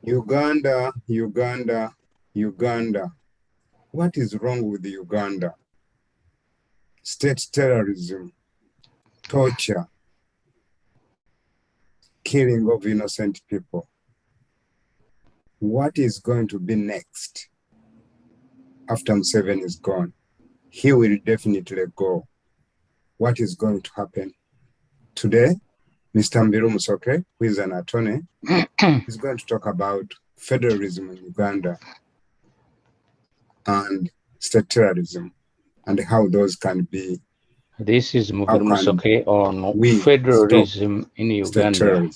Uganda, Uganda, Uganda. What is wrong with Uganda? State terrorism, torture, killing of innocent people. What is going to be next after Museveni is gone? He will definitely go. What is going to happen? Today, Mr. Mbiru Musoke, who is an attorney, is going to talk about federalism in Uganda and state terrorism and how those can be. This is Mbiru Musoke on federalism in Uganda.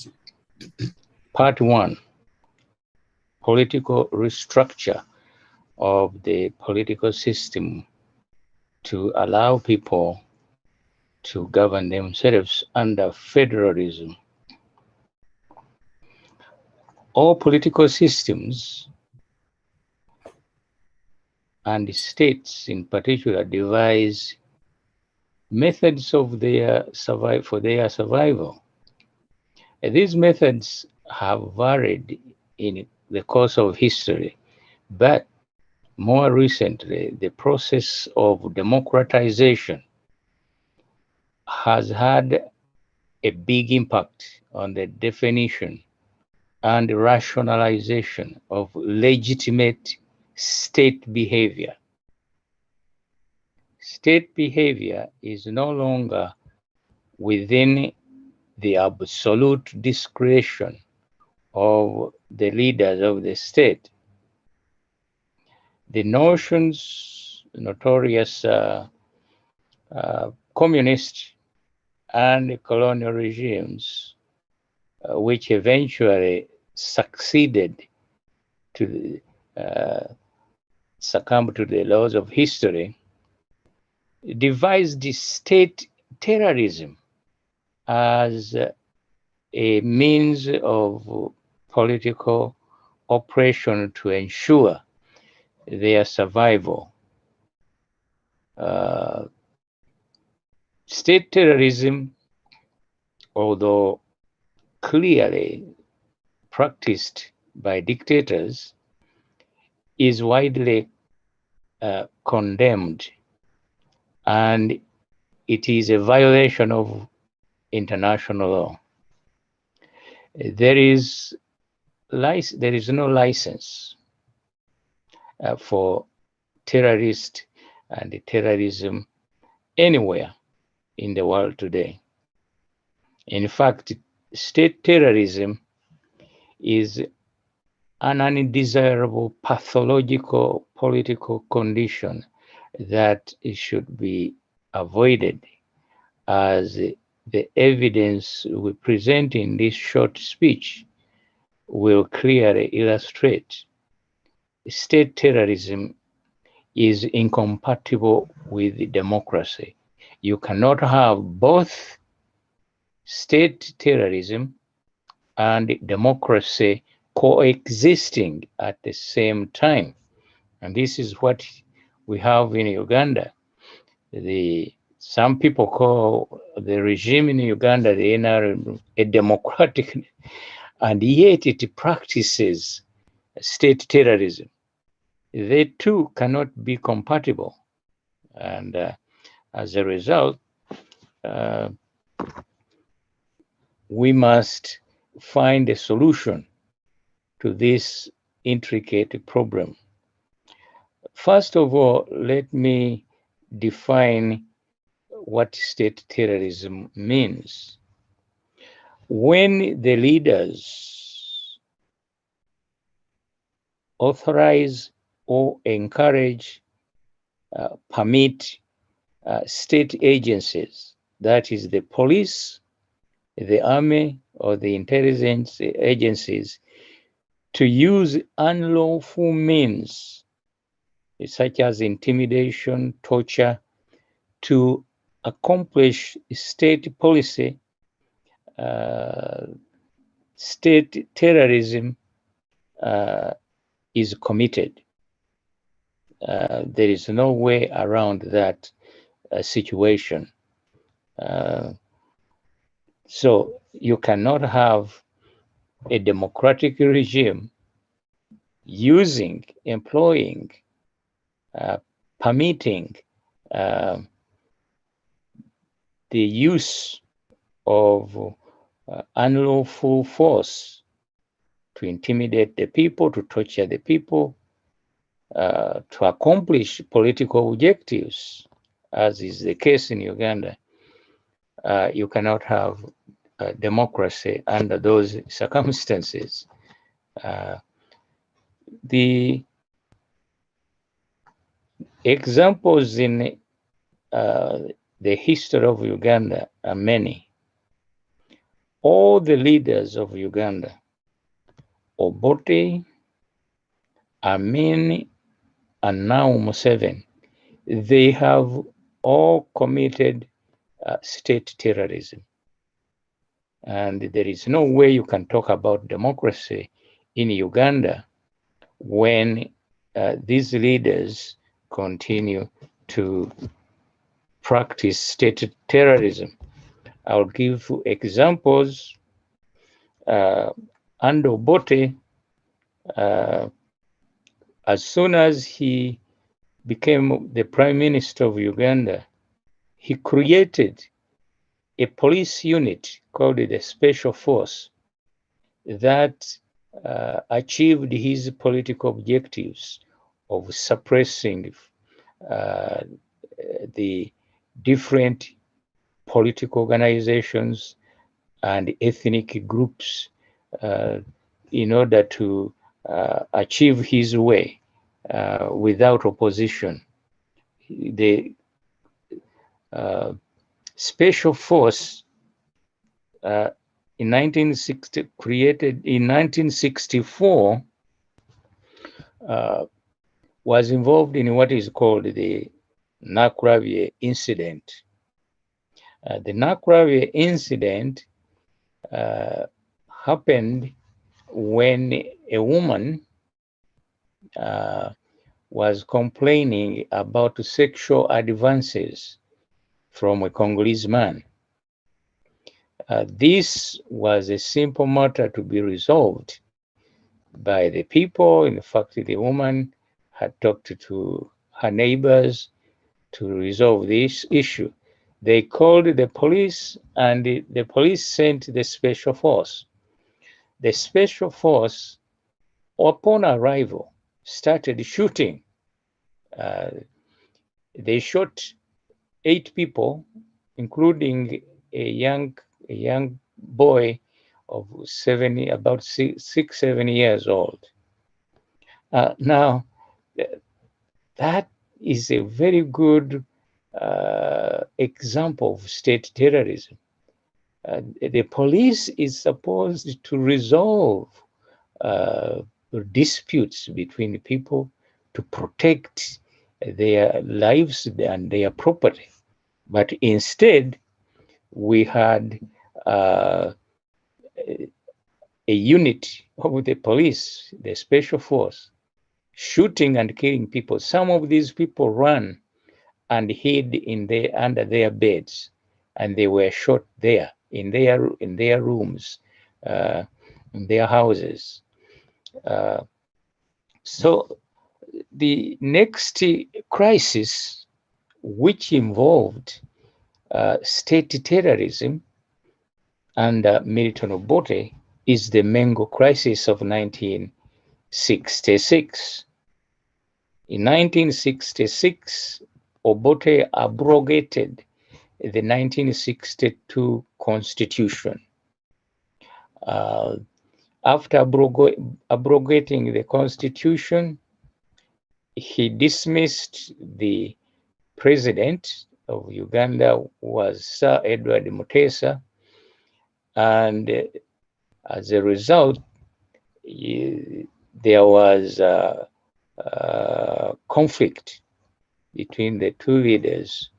Part 1, political restructure of the political system to allow people to govern themselves under federalism. All political systems and states in particular devise methods of their survival. These methods have varied in the course of history, but more recently, the process of democratization has had a big impact on the definition and rationalization of legitimate state behavior. State behavior is no longer within the absolute discretion of the leaders of the state. The notorious communist and colonial regimes, which eventually succeeded to succumb to the laws of history, devised state terrorism as a means of political oppression to ensure their survival. State terrorism, although clearly practiced by dictators, is widely condemned, and it is a violation of international law. There is no license for terrorist and terrorism anywhere in the world today. In fact, state terrorism is an undesirable pathological political condition that should be avoided, as the evidence we present in this short speech will clearly illustrate. State terrorism is incompatible with democracy. You cannot have both state terrorism and democracy coexisting at the same time. And this is what we have in Uganda. Some people call the regime in Uganda, the NRM, a democratic, and yet it practices state terrorism. They too cannot be compatible. And as a result, we must find a solution to this intricate problem. First of all, let me define what state terrorism means. When the leaders authorize or encourage, permit state agencies, that is the police, the army, or the intelligence agencies, to use unlawful means such as intimidation, torture, to accomplish state policy, state terrorism is committed. There is no way around that situation. So you cannot have a democratic regime using, employing, permitting the use of unlawful force to intimidate the people, to torture the people, to accomplish political objectives, as is the case in Uganda. You cannot have democracy under those circumstances. The examples in the history of Uganda are many. All the leaders of Uganda, Obote, Amin, and now Museveni, they have all committed state terrorism. And there is no way you can talk about democracy in Uganda when these leaders continue to practice state terrorism. I'll give examples. Under Obote, as soon as he became the Prime Minister of Uganda, he created a police unit called the Special Force that achieved his political objectives of suppressing the different political organizations and ethnic groups in order to achieve his way without opposition. The Special Force in 1960, created in 1964, was involved in what is called the Nakuravye incident. The Nakuravye incident happened when a woman was complaining about sexual advances from a Congolese man. This was a simple matter to be resolved by the people. In fact, the woman had talked to her neighbors to resolve this issue. They called the police, and the police sent the Special Force. The Special Force, upon arrival, started shooting. They shot 8 people, including a young boy of about 7 years old. Now, that is a very good example of state terrorism. The police is supposed to resolve disputes between people, to protect their lives and their property. But instead, we had a unit of the police, the Special Force, shooting and killing people. Some of these people ran and hid under their beds, and they were shot there in their rooms, in their houses. So the next crisis, which involved state terrorism under Milton Obote, is the Mengo crisis of 1966. In 1966, Obote abrogated the 1962 Constitution. After abrogating the Constitution, he dismissed the president of Uganda, was Sir Edward Mutesa, and as a result, there was a conflict between the two leaders.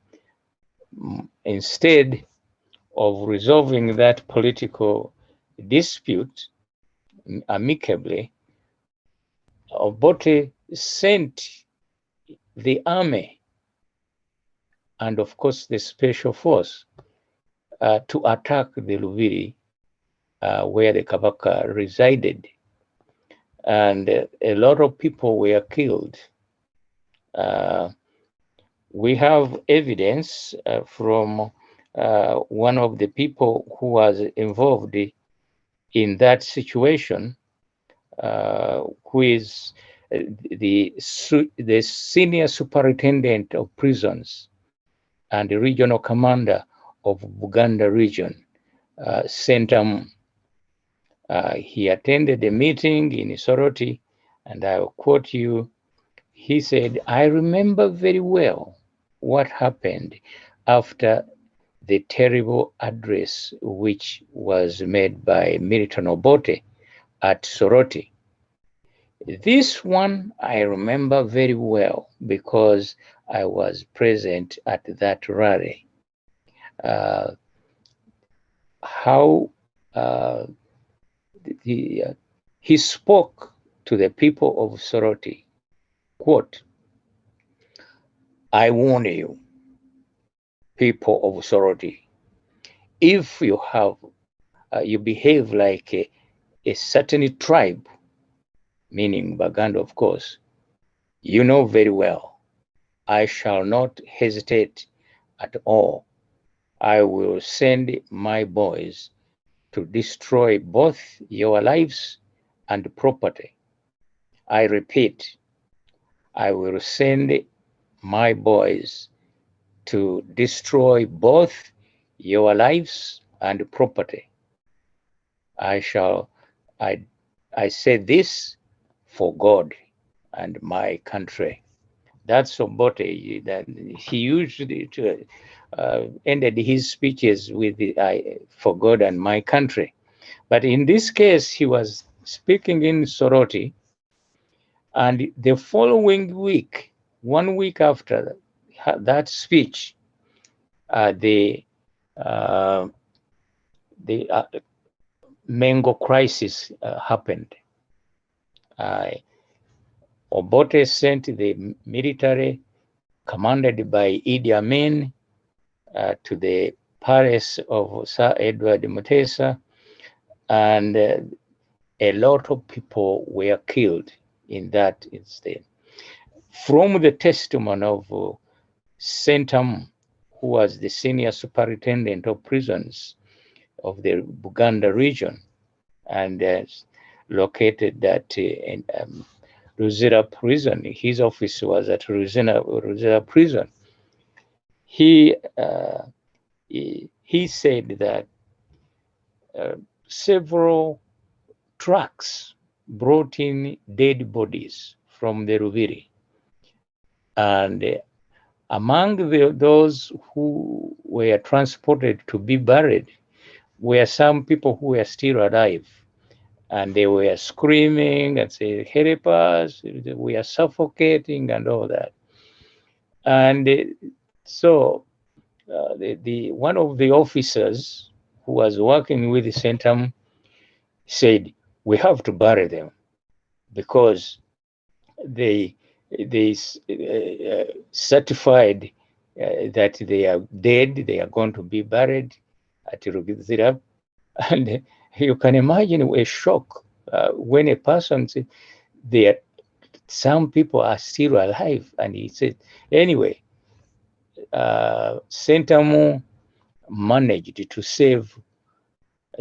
Instead of resolving that political dispute amicably, Obote sent the army and, of course, the Special Force to attack the Lubiri, where the Kabaka resided. and a lot of people were killed. Uh, we have evidence from one of the people who was involved in that situation, who is the senior superintendent of prisons and the regional commander of Uganda region, Centum. He attended a meeting in Soroti, and I will quote you. He said, "I remember very well what happened after the terrible address which was made by Milton Obote at Soroti. This one I remember very well because I was present at that rally. Uh, how uh, the, he spoke to the people of Soroti, quote, I warn you, people of Soroti, if you behave like a certain tribe, meaning Baganda, of course, you know very well, I shall not hesitate at all. I will send my boys to destroy both your lives and property. I repeat, I will send my boys to destroy both your lives and property. I shall, I, I say this for God and my country. That's Obote. That he usually ended his speeches with for God and my country. But in this case, he was speaking in Soroti, and the following week, 1 week after that speech, uh, the uh, the Mengo crisis happened. Uh, Obote sent the military commanded by Idi Amin to the palace of Sir Edward Mutesa, and a lot of people were killed in that incident. From the testimony of Centum, who was the senior superintendent of prisons of the Buganda region and located at Ruzira prison. His office was at Ruzira prison. He, uh, he said that uh, several trucks brought in dead bodies from the Ruviri. And among those who were transported to be buried were some people who were still alive. And they were screaming and saying, help us, we are suffocating and all that. And so the one of the officers who was working with the Centum said, we have to bury them because they certified that they are dead, they are going to be buried at Rugizira. And you can imagine a shock when a person said, there, some people are still alive. And he said, anyway, Sentamu managed to save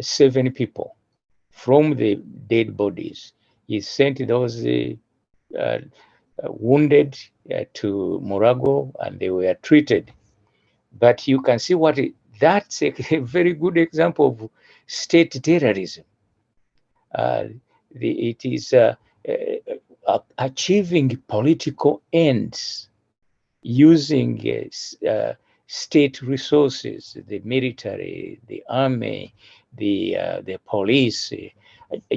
7 people from the dead bodies. He sent those uh, wounded to Murago, and they were treated. But you can see that's a very good example of state terrorism. Uh, it is achieving political ends using state resources, the military, the army, the police,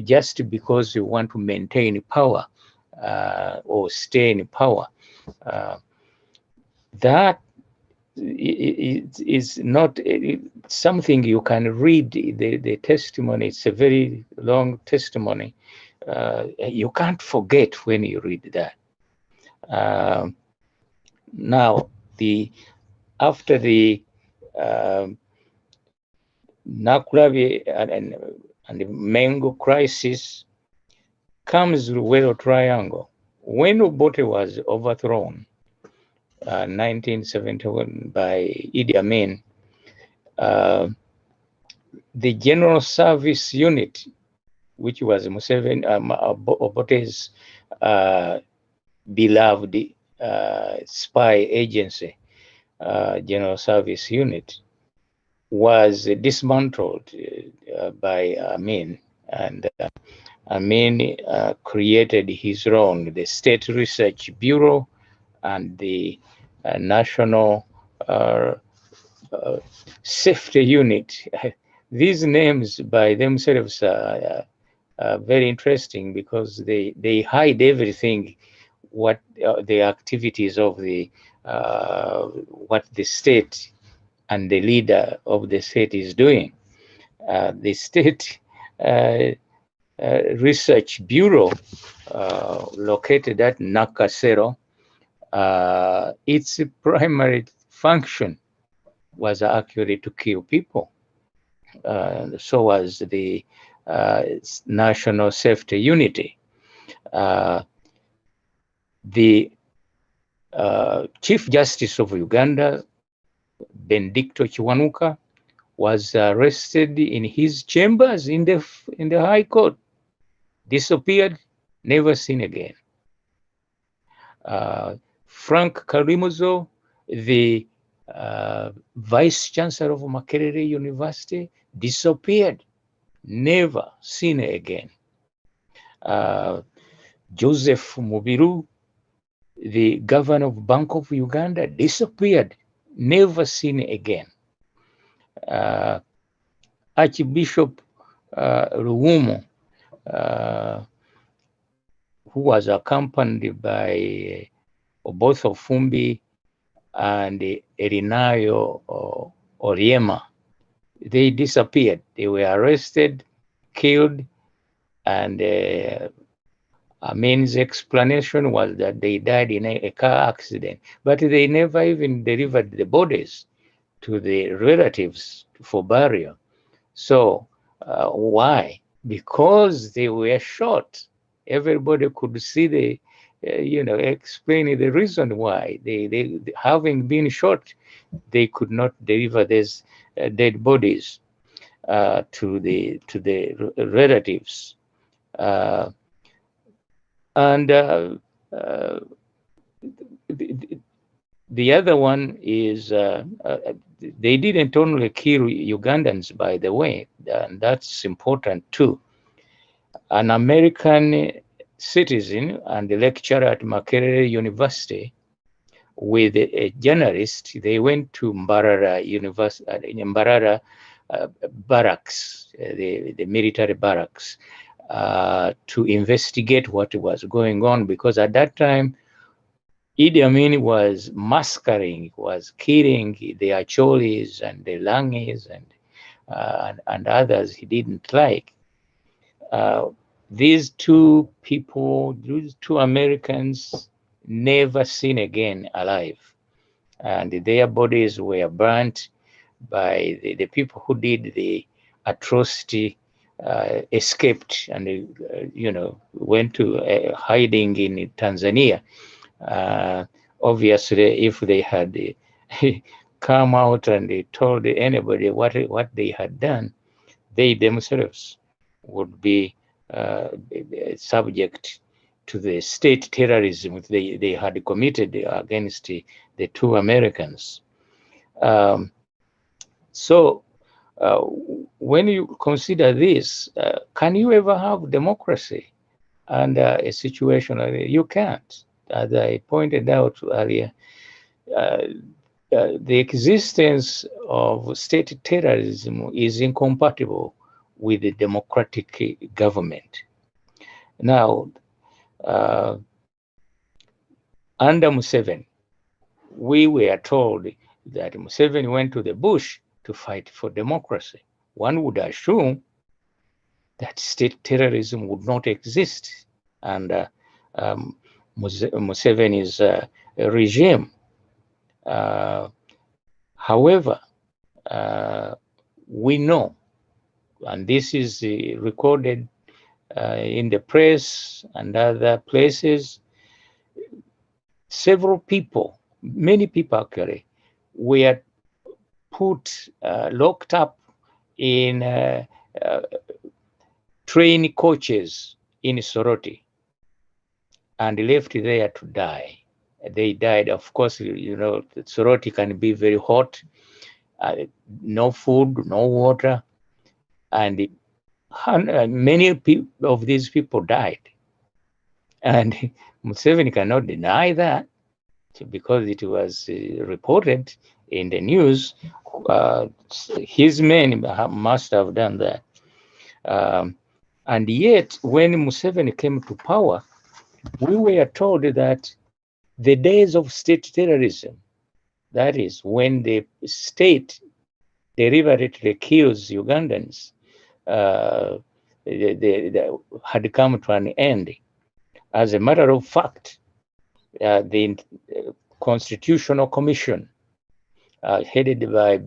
just because you want to maintain power or stay in power. Uh, that is not something you can read the testimony. It's a very long testimony. You can't forget when you read that. Now, after the Nakurabi and the Mengo crisis, comes Luwero Triangle. When Obote was overthrown, 1971 by Idi Amin, the General Service Unit, which was Obote's beloved spy agency, General Service Unit, was dismantled by Amin, and Amin created his own, the State Research Bureau and the National Safety Unit. These names by themselves are very interesting because they hide everything, what the activities of the what the state and the leader of the state is doing. The State Research Bureau, located at Nakasero, its primary function was actually to kill people. So was the National Safety Unity. The Chief Justice of Uganda, Benedicto Kiwanuka, was arrested in his chambers in the High Court, disappeared, never seen again. Frank Karimuzo, the Vice Chancellor of Makerere University, disappeared, never seen again. Joseph Mubiru, the Governor of Bank of Uganda, disappeared, never seen again. Archbishop Ruwumu, who was accompanied by both Ofumbi and Erinayo Oriema, they disappeared. They were arrested, killed, and Amin's explanation was that they died in a car accident, but they never even delivered the bodies to the relatives for burial. So why? Because they were shot. Everybody could see the, explain the reason why. They having been shot, they could not deliver these dead bodies to the relatives. And the other one is they didn't only kill Ugandans, by the way, and that's important too. An American citizen and a lecturer at Makerere University with a journalist, they went to Mbarara University, Mbarara barracks, the military barracks, to investigate what was going on, because at that time, Idi Amin was massacring, was killing the Acholis and the Langis and others he didn't like. These two people, these two Americans, never seen again alive. And their bodies were burnt by the people who did the atrocity, escaped and, went to hiding in Tanzania. Obviously, if they had come out and they told anybody what they had done, they themselves would be subject to the state terrorism they had committed against the two Americans. So when you consider this, can you ever have democracy under a situation like that? You can't. As I pointed out earlier, the existence of state terrorism is incompatible with the democratic government. Now, under Museveni, we were told that Museveni went to the bush to fight for democracy. One would assume that state terrorism would not exist under Museveni's regime. However, we know, and this is recorded in the press and other places. Several people, many people actually, were put, locked up in train coaches in Soroti and left there to die. They died. Of course, Soroti can be very hot, no food, no water, and many of these people died. And Museveni cannot deny that because it was reported in the news. Uh, his men must have done that. And yet, when Museveni came to power, we were told that the days of state terrorism, that is, when the state deliberately kills Ugandans, uh, they had come to an end. As a matter of fact, the Constitutional Commission, headed by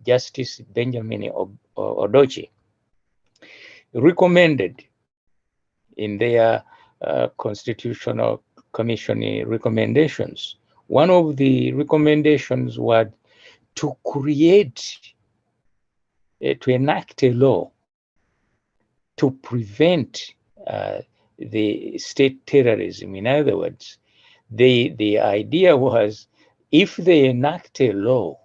Justice Benjamin Odochi, recommended in their Constitutional Commission recommendations. One of the recommendations was to create, to enact a law to prevent the state terrorism. In other words, the idea was, if they enact a law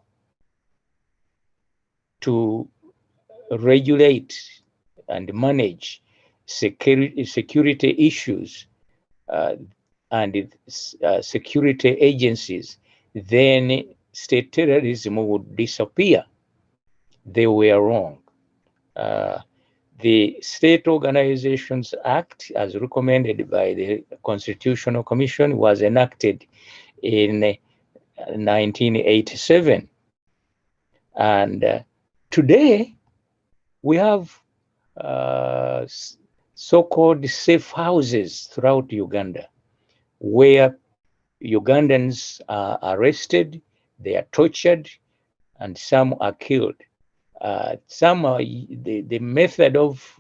to regulate and manage security issues and security agencies, then state terrorism would disappear. They were wrong. The State Organizations Act, as recommended by the Constitutional Commission, was enacted in 1987. And today, we have so-called safe houses throughout Uganda, where Ugandans are arrested, they are tortured, and some are killed. Some are, the method of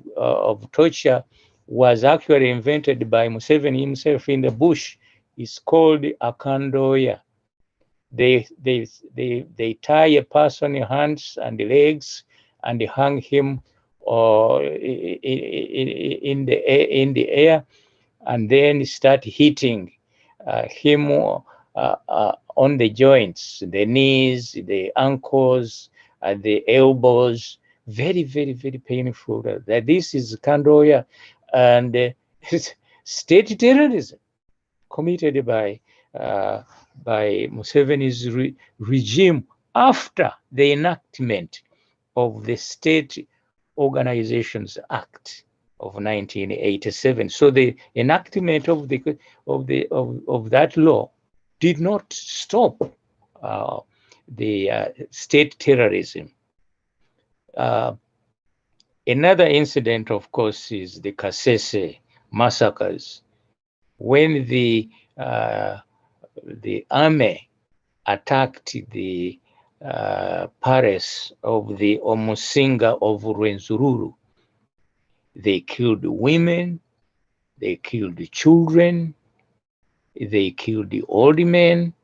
torture was actually invented by Museveni himself in the bush. It's called akandoya. They tie a person in hands and legs and hang him in the air, and then start hitting him on the joints, the knees, the ankles, the elbows. Very, very, very painful. That this is Kandoya, and state terrorism committed by Museveni's regime after the enactment of the State Organizations Act of 1987. So the enactment of that law did not stop the state terrorism. Another incident, of course, is the Kasese massacres, when the army attacked the palace of the Omusinga of Rwenzururu. They killed women, they killed the children, they killed the old men,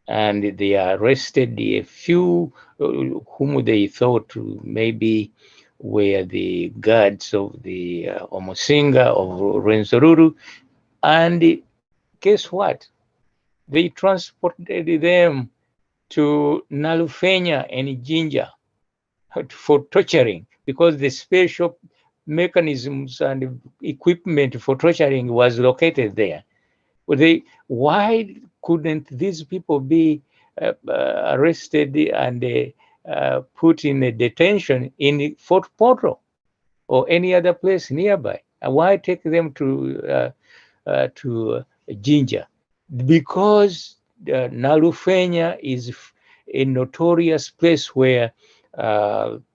and they arrested a few whom they thought maybe were the guards of the Omusinga of Rwenzururu. And guess what? They transported them to Nalufenya and Jinja for torturing, because the special mechanisms and equipment for torturing was located there. Why couldn't these people be arrested and put in a detention in Fort Portal or any other place nearby? And why take them to Jinja? Because Nalufenya is a notorious place where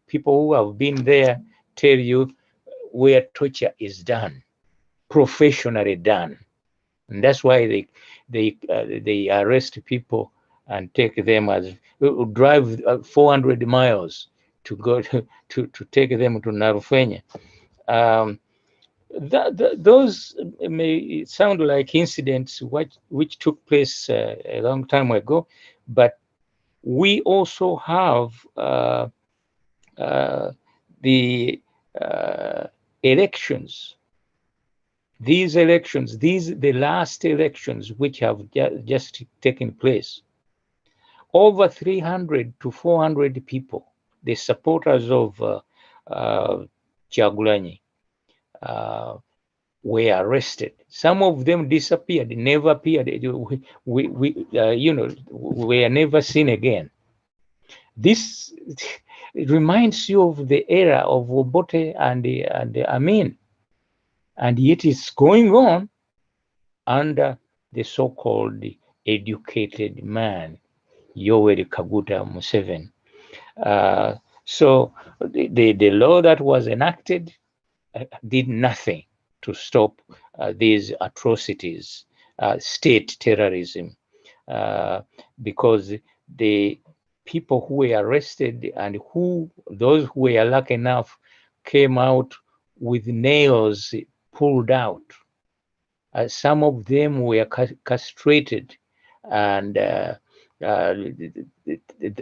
people who have been there tell you where torture is done, professionally done. And that's why they arrest people and take them, as drive 400 miles to go to take them to Nalufenya. Those may sound like incidents which took place a long time ago, but we also have the elections. These elections, the last elections which have just taken place, over 300 to 400 people, the supporters of Kyagulanyi, were arrested. Some of them disappeared, never appeared. Were never seen again. This reminds you of the era of Obote and Amin, and yet it's going on under the so-called educated man, Yoweri Kaguta Museveni. So the law that was enacted did nothing to stop these atrocities, state terrorism, because the people who were arrested and those who were lucky enough came out with nails pulled out. Some of them were castrated, and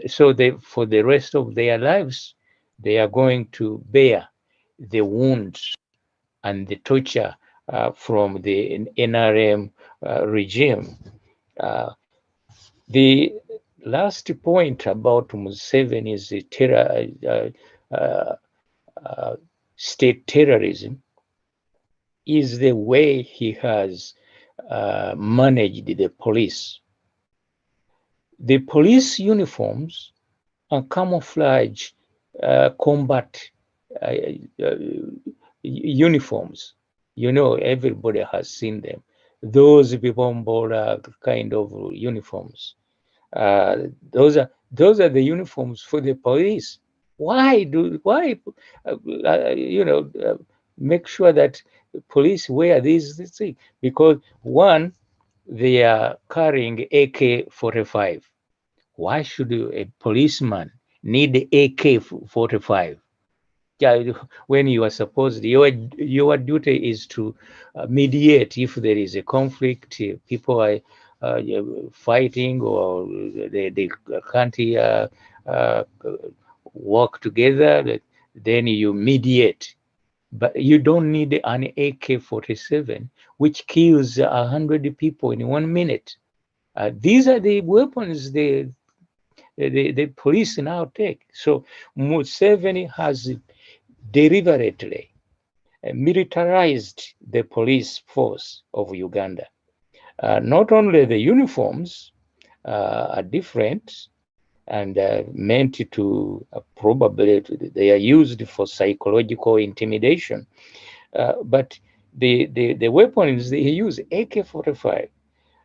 so for the rest of their lives, they are going to bear the wounds and the torture from the NRM regime. The last point about Museveni is state terrorism is the way he has managed the police. The police uniforms are camouflage combat uniforms. You know, everybody has seen them. Those Bibombola kind of uniforms. Those are the uniforms for the police. Why make sure that police wear these things? Because one, they are carrying AK-45. Why should a policeman need AK-45? When you are supposed, your duty is to mediate if there is a conflict, if people are fighting or they can't work together, then you mediate. But you don't need an AK-47, which kills 100 people in 1 minute. These are the weapons the police now take. So Museveni has deliberately militarized the police force of Uganda. Not only the uniforms are different and meant to probably they are used for psychological intimidation, but the weapons they use AK-45,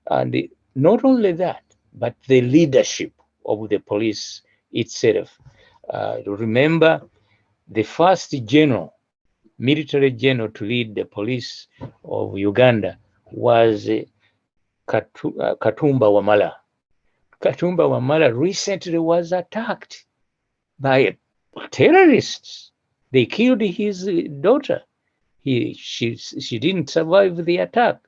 and not only that, but the leadership of the police itself. Remember, the first military general to lead the police of Uganda was Katumba Wamala. Katumba Wamala recently was attacked by terrorists. They killed his daughter. She didn't survive the attack.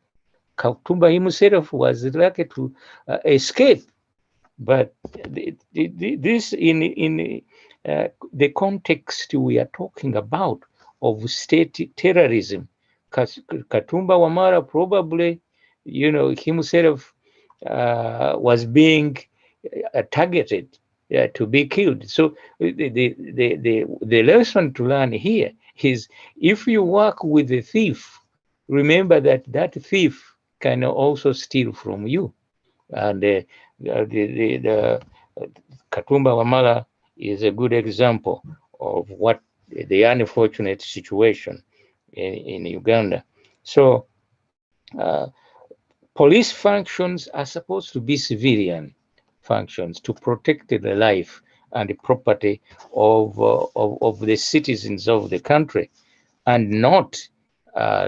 Katumba himself was lucky to escape. But this in the context we are talking about of state terrorism, Katumba Wamala probably, himself was being targeted to be killed. So the lesson to learn here is if you work with a thief, remember that thief can also steal from you. And the Katumba Wamala is a good example of what the unfortunate situation in Uganda. So police functions are supposed to be civilian functions to protect the life and the property of the citizens of the country, and not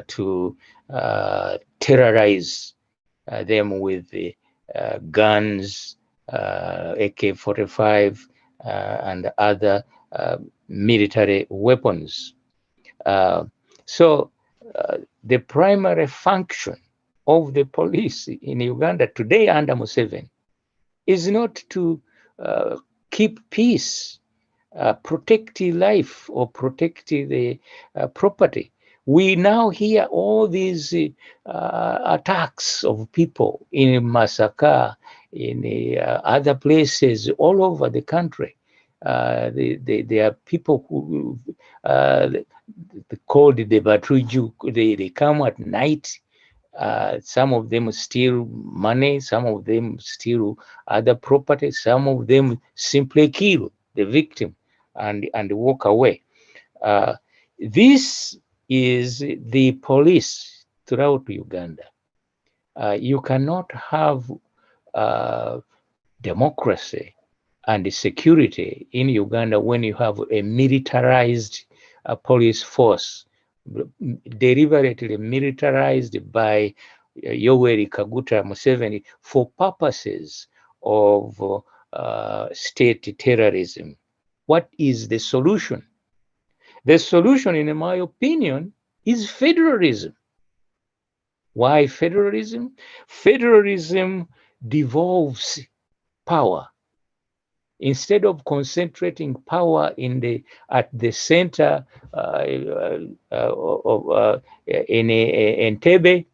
to terrorize them with the guns, AK-45, and other military weapons. So the primary function of the police in Uganda today under Museveni is not to keep peace, protect life, or protect the property. We now hear all these attacks of people in Masaka, in other places all over the country. There are people who called the Batuju. They come at night. Some of them steal money, some of them steal other property, some of them simply kill the victim and walk away. This is the police throughout Uganda. You cannot have democracy and security in Uganda when you have a militarized police force, deliberately militarized by Yoweri Kaguta Museveni for purposes of state terrorism. What is the solution? The solution, in my opinion, is federalism. Why federalism? Federalism devolves power. Instead of concentrating power at the center in Entebbe,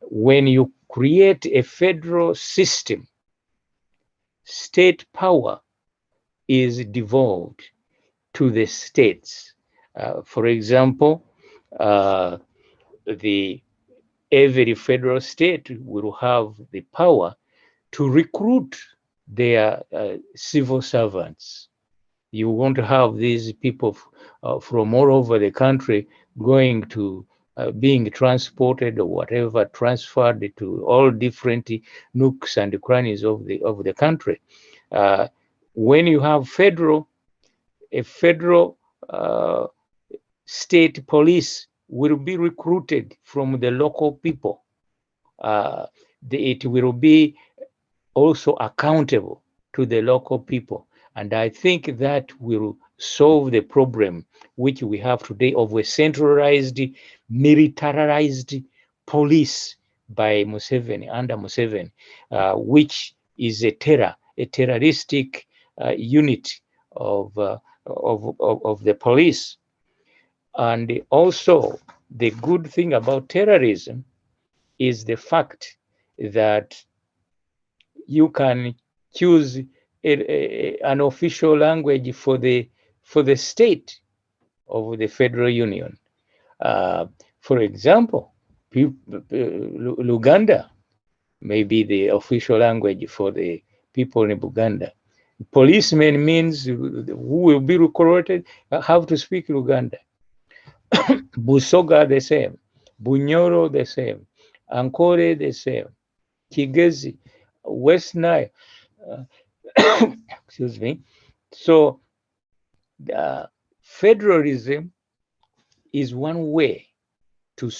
when you create a federal system, state power is devolved to the states. For example, every federal state will have the power to recruit their civil servants. You won't have these people from all over the country going to being transported or whatever, transferred to all different nooks and crannies of the country. When you have a federal state police will be recruited from the local people. It will be also accountable to the local people. And I think that will solve the problem which we have today of a centralized, militarized police by Museveni, under Museveni, which is a terroristic unit of the police. And also, the good thing about terrorism is the fact that you can choose an official language for the state of the federal union. For example, Luganda may be the official language for the people in Uganda. Policemen means who will be recruited have to speak Luganda. Busoga the same, Bunyoro the same, Ankole the same, Kigezi, West Nile. Excuse me. So federalism is one way to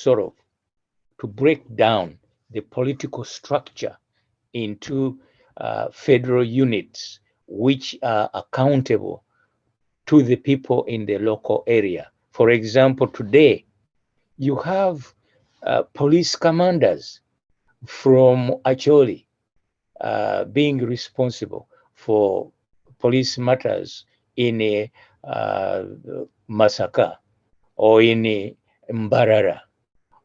break down the political structure into federal units which are accountable to the people in the local area. For example, today you have police commanders from Acholi being responsible for police matters in Masaka or in Mbarara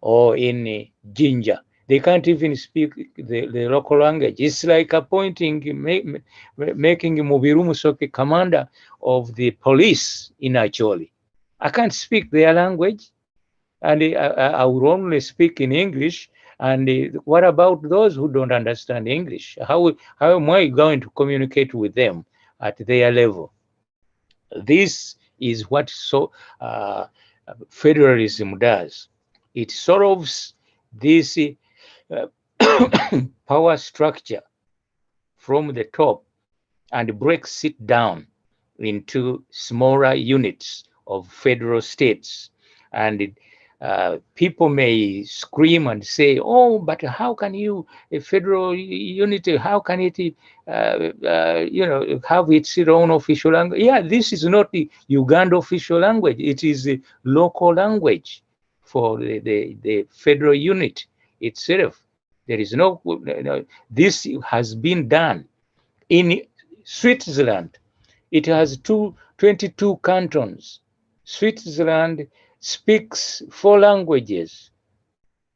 or in Jinja. They can't even speak the local language. It's like appointing, making Mubiru Musoke commander of the police in Acholi. I can't speak their language, and I will only speak in English. And what about those who don't understand English? How am I going to communicate with them at their level? This is what federalism does. It solves this power structure from the top and breaks it down into smaller units of federal states. And people may scream and say, "Oh, but how can a federal unity? How can it, have its own official language?" Yeah, this is not the Uganda official language; it is a local language for the federal unit itself. There is no, this has been done in Switzerland. It has 22 cantons. Switzerland speaks 4 languages: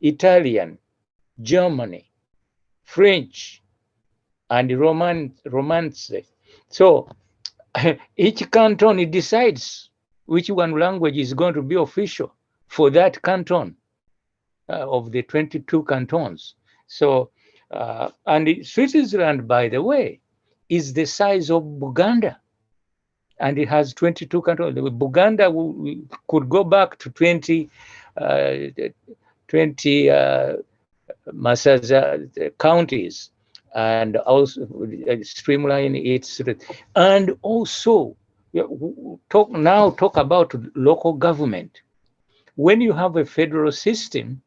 Italian, Germany, French, and Romance. So each canton, it decides which one language is going to be official for that canton of the 22 cantons. So, and Switzerland, by the way, is the size of Uganda, and it has 22 cantons. Uganda could go back to 20 Masaza counties, and also streamline its, and also talk about local government. When you have a federal system,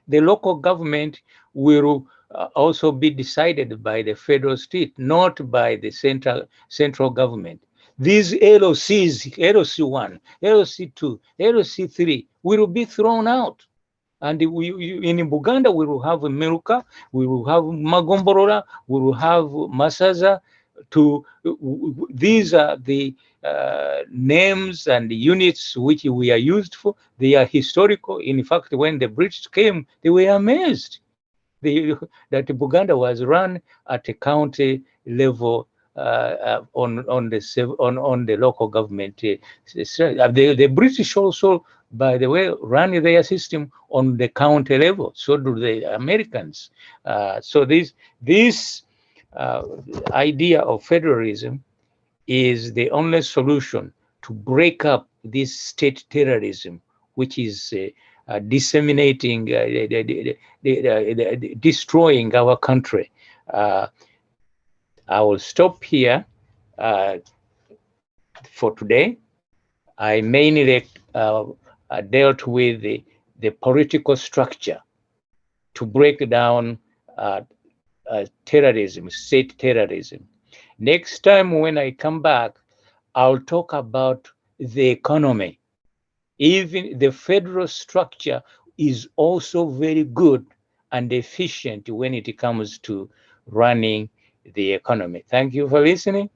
the local government will also be decided by the federal state, not by the central government. These LOCs, LOC1, LOC2, LOC3 will be thrown out. And in Uganda, we will have Meruka, we will have Magomborora, we will have Masaza. These are the names and units which we are used for. They are historical. In fact, when the British came, they were amazed that Uganda was run at a county level on the local government. The British also, by the way, run their system on the county level. So do the Americans. So this idea of federalism is the only solution to break up this state terrorism, which is disseminating, destroying our country. I will stop here for today. I mainly dealt with the political structure to break down terrorism, state terrorism. Next time when I come back, I'll talk about the economy. Even the federal structure is also very good and efficient when it comes to running the economy. Thank you for listening.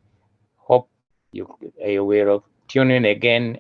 Hope you are aware of. Tune in again